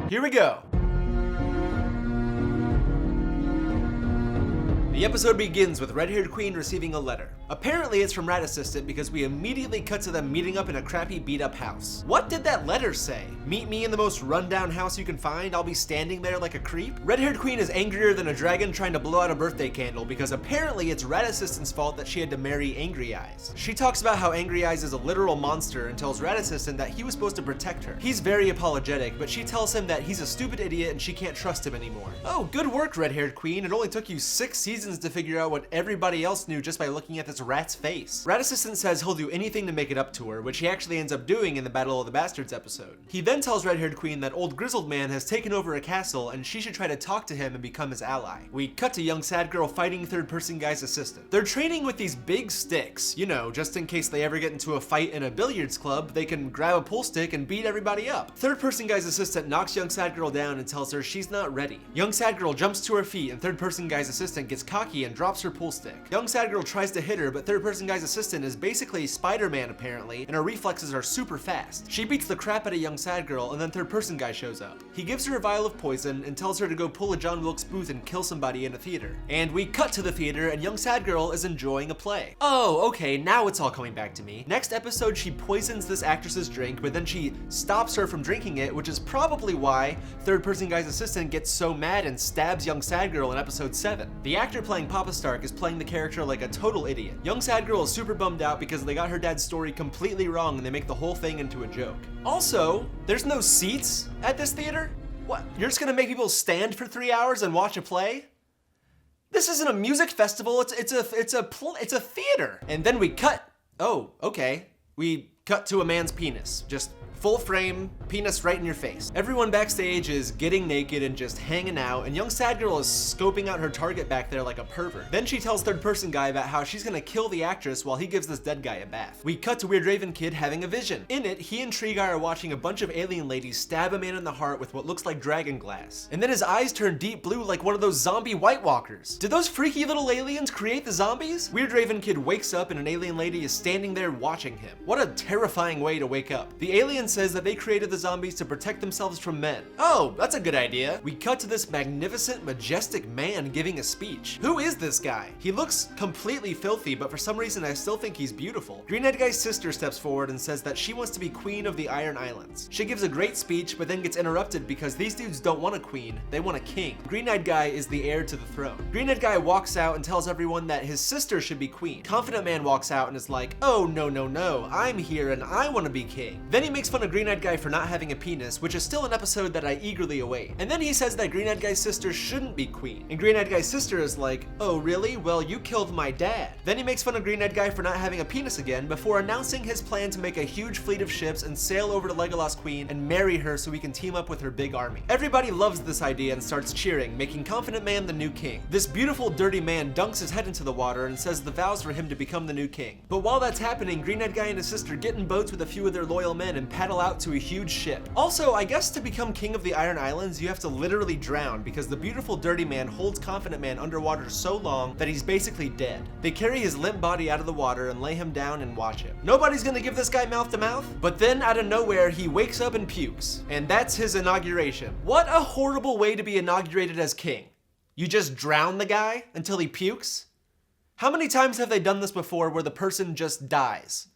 Here we go. The episode begins with Red-Haired Queen receiving a letter. Apparently it's from Rat Assistant because we immediately cut to them meeting up in a crappy beat-up house. What did that letter say? Meet me in the most run-down house you can find, I'll be standing there like a creep? Red-Haired Queen is angrier than a dragon trying to blow out a birthday candle because apparently it's Rat Assistant's fault that she had to marry Angry Eyes. She talks about how Angry Eyes is a literal monster and tells Rat Assistant that he was supposed to protect her. He's very apologetic, but she tells him that he's a stupid idiot and she can't trust him anymore. Oh, good work, Red-Haired Queen. It only took you 6 seasons to figure out what everybody else knew just by looking at this rat's face. Rat Assistant says he'll do anything to make it up to her, which he actually ends up doing in the Battle of the Bastards episode. He then tells Red-Haired Queen that old grizzled man has taken over a castle and she should try to talk to him and become his ally. We cut to young sad girl fighting third-person guy's assistant. They're training with these big sticks, you know, just in case they ever get into a fight in a billiards club, they can grab a pool stick and beat everybody up. Third-person guy's assistant knocks young sad girl down and tells her she's not ready. Young sad girl jumps to her feet and third-person guy's assistant gets cocky and drops her pool stick. Young sad girl tries to hit her, but third-person guy's assistant is basically Spider-Man apparently, and her reflexes are super fast. She beats the crap out of young sad girl, and then third-person guy shows up. He gives her a vial of poison and tells her to go pull a John Wilkes Booth and kill somebody in a theater. And we cut to the theater, and young sad girl is enjoying a play. Oh, okay, now it's all coming back to me. Next episode, she poisons this actress's drink, but then she stops her from drinking it, which is probably why third-person guy's assistant gets so mad and stabs young sad girl in episode 7. The actor playing Papa Stark is playing the character like a total idiot. Young sad girl is super bummed out because they got her dad's story completely wrong and they make the whole thing into a joke. Also, there's no seats at this theater? What, you're just gonna make people stand for 3 hours and watch a play? This isn't a music festival, it's a theater. And then we cut, oh, okay. We cut to a man's penis, just full frame, penis right in your face. Everyone backstage is getting naked and just hanging out, and young sad girl is scoping out her target back there like a pervert. Then she tells third-person guy about how she's gonna kill the actress while he gives this dead guy a bath. We cut to Weird Raven Kid having a vision. In it, he and Tree Guy are watching a bunch of alien ladies stab a man in the heart with what looks like dragon glass. And then his eyes turn deep blue like one of those zombie White Walkers. Did those freaky little aliens create the zombies? Weird Raven Kid wakes up and an alien lady is standing there watching him. What a terrifying way to wake up. The alien says that they created the zombies to protect themselves from men. Oh, that's a good idea. We cut to this magnificent, majestic man giving a speech. Who is this guy? He looks completely filthy, but for some reason I still think he's beautiful. Green-Eyed Guy's sister steps forward and says that she wants to be queen of the Iron Islands. She gives a great speech, but then gets interrupted because these dudes don't want a queen, they want a king. Green-Eyed Guy is the heir to the throne. Green-Eyed Guy walks out and tells everyone that his sister should be queen. Confident Man walks out and is like, oh no, I'm here and I want to be king. Then he makes fun of Green-Eyed Guy for not having a penis, which is still an episode that I eagerly await. And then he says that Green-Eyed Guy's sister shouldn't be queen. And Green-Eyed Guy's sister is like, oh really? Well, you killed my dad. Then he makes fun of Green-Eyed Guy for not having a penis again before announcing his plan to make a huge fleet of ships and sail over to Legolas Queen and marry her so he can team up with her big army. Everybody loves this idea and starts cheering, making Confident Man the new king. This beautiful, dirty man dunks his head into the water and says the vows for him to become the new king. But while that's happening, Green-Eyed Guy and his sister get in boats with a few of their loyal men and paddle out to a huge ship. Also, I guess to become king of the Iron Islands, you have to literally drown because the beautiful dirty man holds Confident Man underwater so long that he's basically dead. They carry his limp body out of the water and lay him down and watch him. Nobody's gonna give this guy mouth to mouth, but then out of nowhere, he wakes up and pukes. And that's his inauguration. What a horrible way to be inaugurated as king. You just drown the guy until he pukes? How many times have they done this before where the person just dies?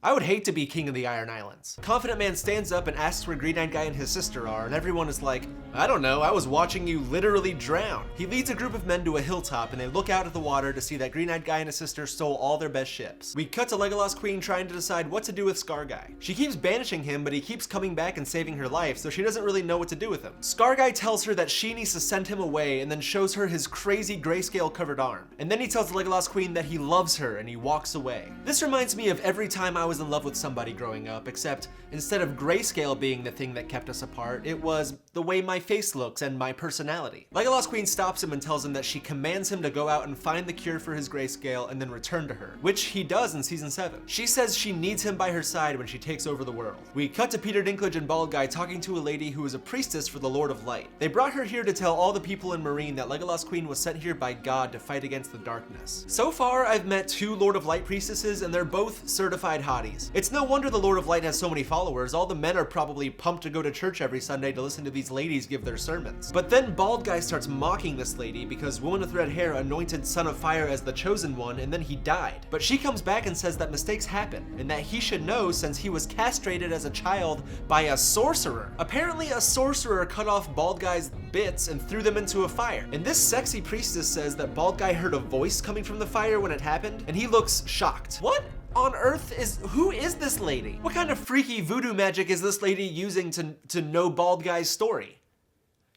I would hate to be king of the Iron Islands. Confident Man stands up and asks where Green-Eyed Guy and his sister are, and everyone is like, I don't know, I was watching you literally drown. He leads a group of men to a hilltop, and they look out at the water to see that Green-Eyed Guy and his sister stole all their best ships. We cut to Legolas Queen trying to decide what to do with Scar Guy. She keeps banishing him, but he keeps coming back and saving her life, so she doesn't really know what to do with him. Scar Guy tells her that she needs to send him away, and then shows her his crazy grayscale covered arm. And then he tells Legolas Queen that he loves her, and he walks away. This reminds me of every time I was in love with somebody growing up, except instead of grayscale being the thing that kept us apart, it was the way my face looks and my personality. Legolas Queen stops him and tells him that she commands him to go out and find the cure for his grayscale and then return to her, which he does in season 7. She says she needs him by her side when she takes over the world. We cut to Peter Dinklage and Bald Guy talking to a lady who is a priestess for the Lord of Light. They brought her here to tell all the people in Meereen that Legolas Queen was sent here by God to fight against the darkness. So far, I've met 2 Lord of Light priestesses and they're both certified hotties. bodies. It's no wonder the Lord of Light has so many followers. All the men are probably pumped to go to church every Sunday to listen to these ladies give their sermons. But then Bald Guy starts mocking this lady because Woman with Red Hair anointed Son of Fire as the chosen one and then he died. But she comes back and says that mistakes happen and that he should know since he was castrated as a child by a sorcerer. Apparently a sorcerer cut off Bald Guy's bits and threw them into a fire. And this sexy priestess says that Bald Guy heard a voice coming from the fire when it happened and he looks shocked. What on earth who is this lady? What kind of freaky voodoo magic is this lady using to know Bald Guy's story?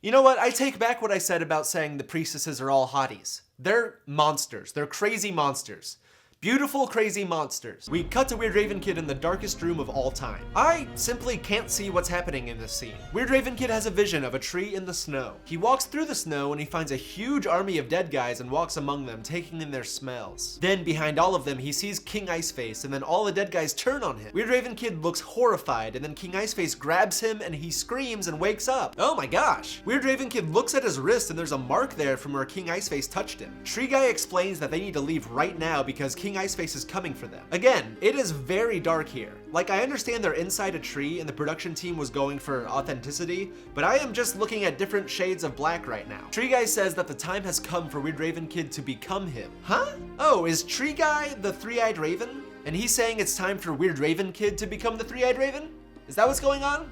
You know what? I take back what I said about saying the priestesses are all hotties. They're monsters. They're crazy monsters. Beautiful, crazy monsters. We cut to Weird Raven Kid in the darkest room of all time. I simply can't see what's happening in this scene. Weird Raven Kid has a vision of a tree in the snow. He walks through the snow and he finds a huge army of dead guys and walks among them, taking in their smells. Then behind all of them, he sees King Iceface and then all the dead guys turn on him. Weird Raven Kid looks horrified and then King Iceface grabs him and he screams and wakes up. Oh my gosh. Weird Raven Kid looks at his wrist and there's a mark there from where King Iceface touched him. Tree Guy explains that they need to leave right now because King Iceface is coming for them. Again, it is very dark here. Like, I understand they're inside a tree and the production team was going for authenticity, but I am just looking at different shades of black right now. Tree Guy says that the time has come for Weird Raven Kid to become him. Huh? Oh, is Tree Guy the three-eyed raven? And he's saying it's time for Weird Raven Kid to become the three-eyed raven? Is that what's going on?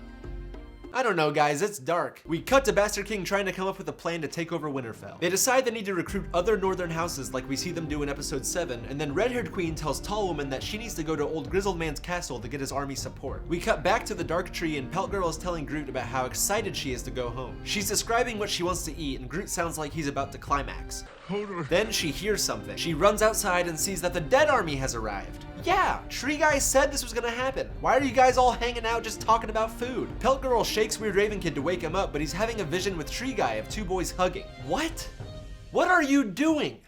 I don't know, guys, it's dark. We cut to Bastard King trying to come up with a plan to take over Winterfell. They decide they need to recruit other northern houses like we see them do in episode 7, and then Red-Haired Queen tells Tall Woman that she needs to go to Old Grizzled Man's castle to get his army support. We cut back to the Dark Tree and Pelt Girl is telling Groot about how excited she is to go home. She's describing what she wants to eat, and Groot sounds like he's about to climax. Then she hears something. She runs outside and sees that the dead army has arrived. Yeah, Tree Guy said this was gonna happen. Why are you guys all hanging out just talking about food? Pelt Girl shakes Weird Raven Kid to wake him up, but he's having a vision with Tree Guy of two boys hugging. What? What are you doing?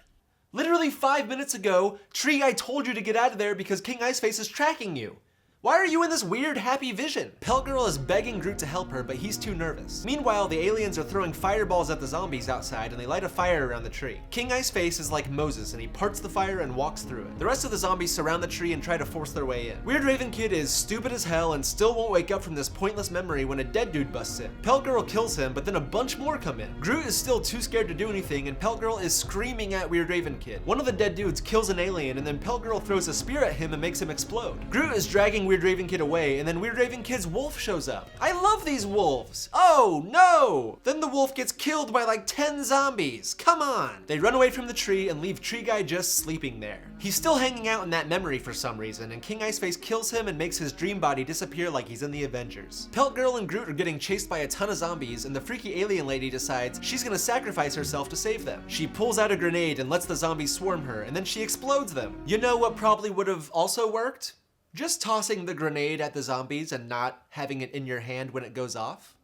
Literally 5 minutes ago, Tree Guy told you to get out of there because King Iceface is tracking you. Why are you in this weird happy vision? Pelt Girl is begging Groot to help her, but he's too nervous. Meanwhile, the aliens are throwing fireballs at the zombies outside and they light a fire around the tree. King Iceface is like Moses and he parts the fire and walks through it. The rest of the zombies surround the tree and try to force their way in. Weird Raven Kid is stupid as hell and still won't wake up from this pointless memory when a dead dude busts in. Pelt Girl kills him, but then a bunch more come in. Groot is still too scared to do anything and Pelt Girl is screaming at Weird Raven Kid. One of the dead dudes kills an alien and then Pelt Girl throws a spear at him and makes him explode. Groot is dragging Weird Raven Kid away and then Weird Raven Kid's wolf shows up. I love these wolves. Oh no! Then the wolf gets killed by like 10 zombies. Come on! They run away from the tree and leave Tree Guy just sleeping there. He's still hanging out in that memory for some reason and King Iceface kills him and makes his dream body disappear like he's in the Avengers. Pelt Girl and Groot are getting chased by a ton of zombies and the freaky alien lady decides she's gonna sacrifice herself to save them. She pulls out a grenade and lets the zombies swarm her and then she explodes them. You know what probably would have also worked? Just tossing the grenade at the zombies and not having it in your hand when it goes off?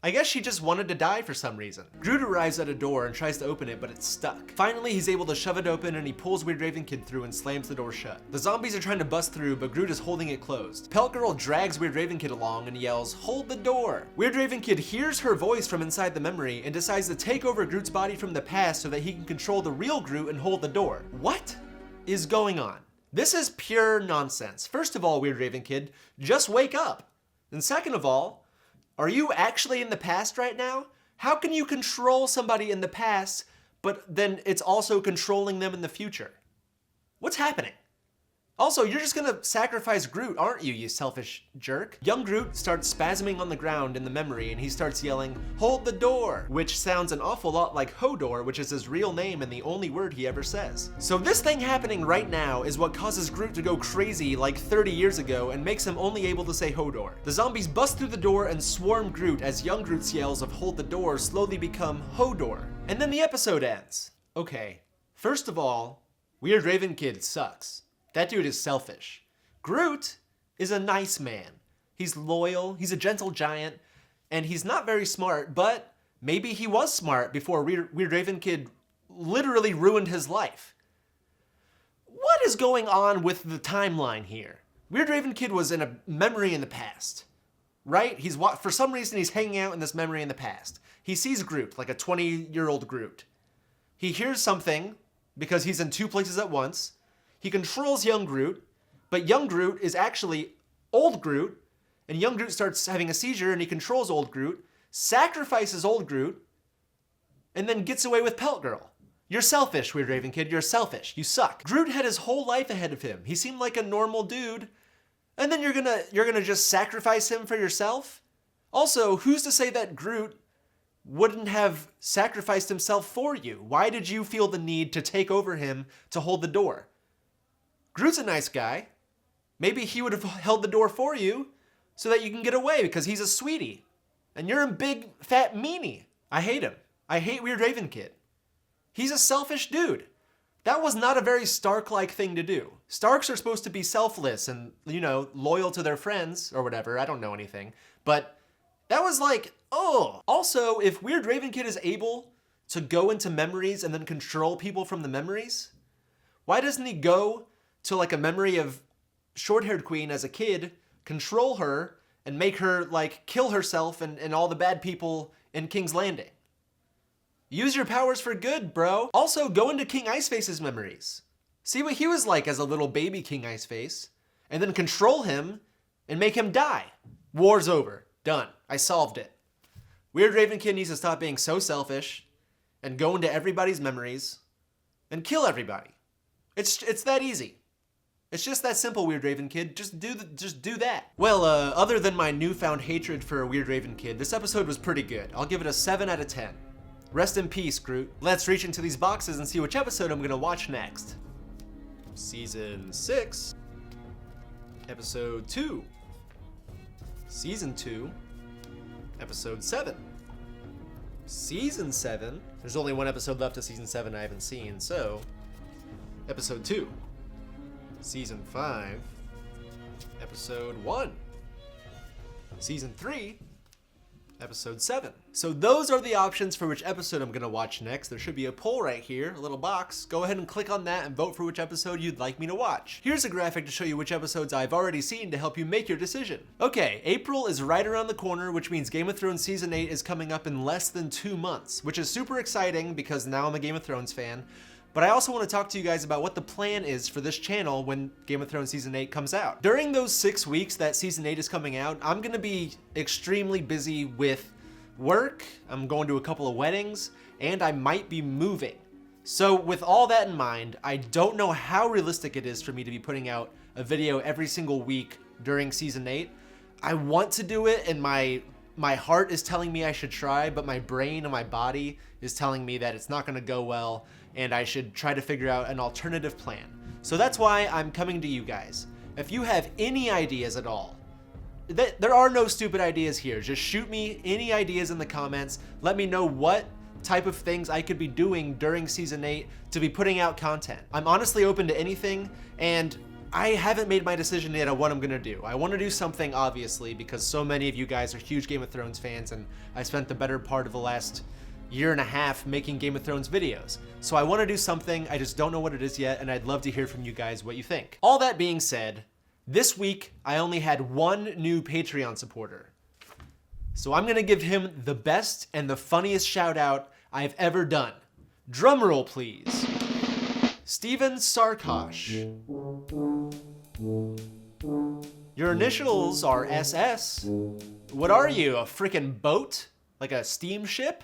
I guess she just wanted to die for some reason. Groot arrives at a door and tries to open it, but it's stuck. Finally, he's able to shove it open and he pulls Weird Raven Kid through and slams the door shut. The zombies are trying to bust through, but Groot is holding it closed. Pelt Girl drags Weird Raven Kid along and yells, "Hold the door!" Weird Raven Kid hears her voice from inside the memory and decides to take over Groot's body from the past so that he can control the real Groot and hold the door. What is going on? This is pure nonsense. First of all, Weird Raven Kid, just wake up. And second of all, are you actually in the past right now? How can you control somebody in the past, but then it's also controlling them in the future? What's happening? Also, you're just gonna sacrifice Groot, aren't you, you selfish jerk? Young Groot starts spasming on the ground in the memory and he starts yelling, "Hold the door," which sounds an awful lot like Hodor, which is his real name and the only word he ever says. So this thing happening right now is what causes Groot to go crazy like 30 years ago and makes him only able to say Hodor. The zombies bust through the door and swarm Groot as young Groot's yells of "Hold the door" slowly become Hodor. And then the episode ends. Okay, first of all, Weird Raven Kid sucks. That dude is selfish. Groot is a nice man. He's loyal, he's a gentle giant, and he's not very smart, but maybe he was smart before Weird Raven Kid literally ruined his life. What is going on with the timeline here? Weird Raven Kid was in a memory in the past, right? For some reason, he's hanging out in this memory in the past. He sees Groot, like a 20-year-old Groot. He hears something because he's in two places at once. He controls young Groot, But young Groot is actually old Groot, and young Groot starts having a seizure and he controls old Groot, sacrifices old Groot, and then gets away with Pelt Girl. You're selfish, Weird Raven Kid. You're selfish. You suck. Groot had his whole life ahead of him. He seemed like a normal dude, and then you're gonna just sacrifice him for yourself? Also, who's to say that Groot wouldn't have sacrificed himself for you? Why did you feel the need to take over him to hold the door? Groot's a nice guy. Maybe he would have held the door for you so that you can get away because he's a sweetie. And you're a big, fat meanie. I hate him. I hate Weird Raven Kid. He's a selfish dude. That was not a very Stark-like thing to do. Starks are supposed to be selfless and, loyal to their friends or whatever. I don't know anything. But that was like, oh. Also, if Weird Raven Kid is able to go into memories and then control people from the memories, why doesn't he go to like a memory of Short-Haired Queen as a kid, control her, and make her like kill herself and all the bad people in King's Landing? Use your powers for good, bro. Also, go into King Iceface's memories. See what he was like as a little baby King Iceface, and then control him and make him die. War's over. Done. I solved it. Weird Raven Kid needs to stop being so selfish and go into everybody's memories and kill everybody. It's that easy. It's just that simple, Weird Raven Kid. Just do that. Well, other than my newfound hatred for Weird Raven Kid, this episode was pretty good. I'll give it a 7 out of 10. Rest in peace, Groot. Let's reach into these boxes and see which episode I'm gonna watch next. Season 6, Episode 2. Season 2, Episode 7. Season 7, there's only one episode left of Season 7 I haven't seen, so Episode 2. Season 5, Episode 1. Season 3, Episode 7. So those are the options for which episode I'm gonna watch next. There should be a poll right here, a little box. Go ahead and click on that and vote for which episode you'd like me to watch. Here's a graphic to show you which episodes I've already seen to help you make your decision. Okay, April is right around the corner, which means Game of Thrones Season 8 is coming up in less than 2 months, which is super exciting because now I'm a Game of Thrones fan. But I also want to talk to you guys about what the plan is for this channel when Game of Thrones Season 8 comes out. During those 6 weeks that Season 8 is coming out, I'm going to be extremely busy with work, I'm going to a couple of weddings, and I might be moving. So with all that in mind, I don't know how realistic it is for me to be putting out a video every single week during Season 8. I want to do it, and my heart is telling me I should try, but my brain and my body is telling me that it's not going to go well, and I should try to figure out an alternative plan. So that's why I'm coming to you guys. If you have any ideas at all, there are no stupid ideas here. Just shoot me any ideas in the comments. Let me know what type of things I could be doing during Season 8 to be putting out content. I'm honestly open to anything, and I haven't made my decision yet on what I'm gonna do. I wanna do something, obviously, because so many of you guys are huge Game of Thrones fans, and I spent the better part of the last year and a half making Game of Thrones videos. So I wanna do something, I just don't know what it is yet, and I'd love to hear from you guys what you think. All that being said, this week, I only had one new Patreon supporter. So I'm gonna give him the best and the funniest shout out I've ever done. Drumroll, please. Steven Sarkosh. Your initials are SS. What are you, a freaking boat? Like a steamship?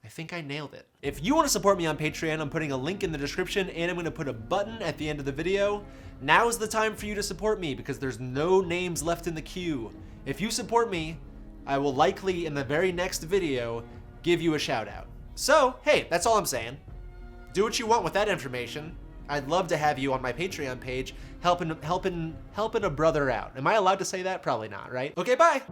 I think I nailed it. If you want to support me on Patreon, I'm putting a link in the description, and I'm going to put a button at the end of the video. Now is the time for you to support me because there's no names left in the queue. If you support me, I will likely in the very next video give you a shout out. So, hey, that's all I'm saying. Do what you want with that information. I'd love to have you on my Patreon page helping a brother out. Am I allowed to say that? Probably not, right? Okay, bye.